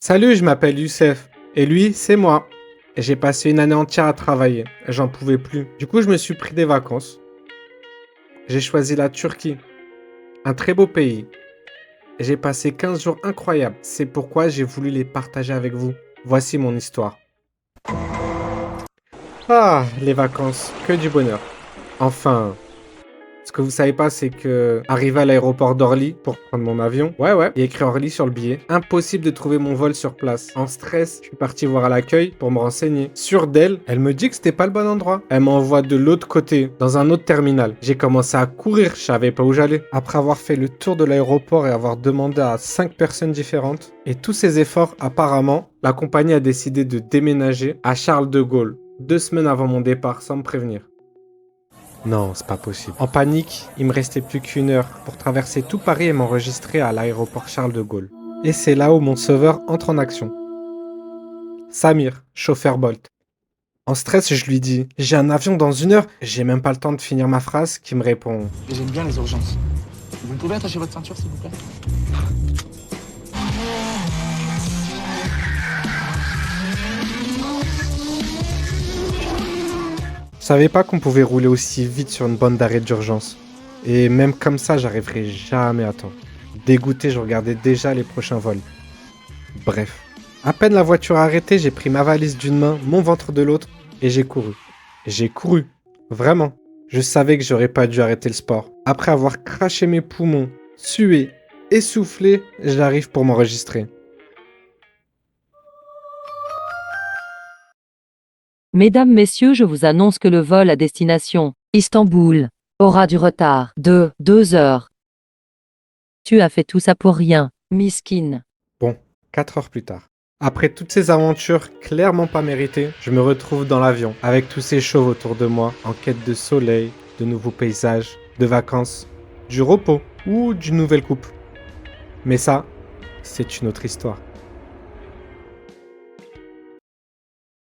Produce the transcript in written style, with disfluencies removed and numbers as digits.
Salut, je m'appelle Youssef. Et lui, c'est moi. Et j'ai passé une année entière à travailler. Et j'en pouvais plus. Du coup, je me suis pris des vacances. J'ai choisi la Turquie. Un très beau pays. Et j'ai passé 15 jours incroyables. C'est pourquoi j'ai voulu les partager avec vous. Voici mon histoire. Ah, les vacances. Que du bonheur. Enfin, ce que vous savez pas, c'est que arrivé à l'aéroport d'Orly pour prendre mon avion, ouais, il y a écrit Orly sur le billet. Impossible de trouver mon vol sur place. En stress, je suis parti voir à l'accueil pour me renseigner. Sûre d'elle, elle me dit que c'était pas le bon endroit. Elle m'envoie de l'autre côté, dans un autre terminal. J'ai commencé à courir, je savais pas où j'allais. Après avoir fait le tour de l'aéroport et avoir demandé à 5 personnes différentes, et tous ces efforts, apparemment, la compagnie a décidé de déménager à Charles de Gaulle, 2 semaines avant mon départ, sans me prévenir. Non, c'est pas possible. En panique, il me restait plus qu'une heure pour traverser tout Paris et m'enregistrer à l'aéroport Charles de Gaulle. Et c'est là où mon sauveur entre en action. Samir, chauffeur Bolt. En stress, je lui dis: j'ai un avion dans 1 heure. J'ai même pas le temps de finir ma phrase qui me répond: J'aime bien les urgences. Vous pouvez attacher votre ceinture, s'il vous plaît? je savais pas qu'on pouvait rouler aussi vite sur une bande d'arrêt d'urgence. Et même comme ça, j'arriverai jamais à temps. Dégoûté, je regardais déjà les prochains vols. Bref. À peine la voiture arrêtée, j'ai pris ma valise d'une main, mon ventre de l'autre, et j'ai couru. J'ai couru. Vraiment. Je savais que j'aurais pas dû arrêter le sport. Après avoir craché mes poumons, sué, essoufflé, j'arrive pour m'enregistrer. Mesdames, Messieurs, je vous annonce que le vol à destination Istanbul aura du retard de 2 heures. Tu as fait tout ça pour rien, Miskin. Bon, 4 heures plus tard. Après toutes ces aventures clairement pas méritées, je me retrouve dans l'avion, avec tous ces chauves autour de moi, en quête de soleil, de nouveaux paysages, de vacances, du repos ou d'une nouvelle coupe. Mais ça, c'est une autre histoire.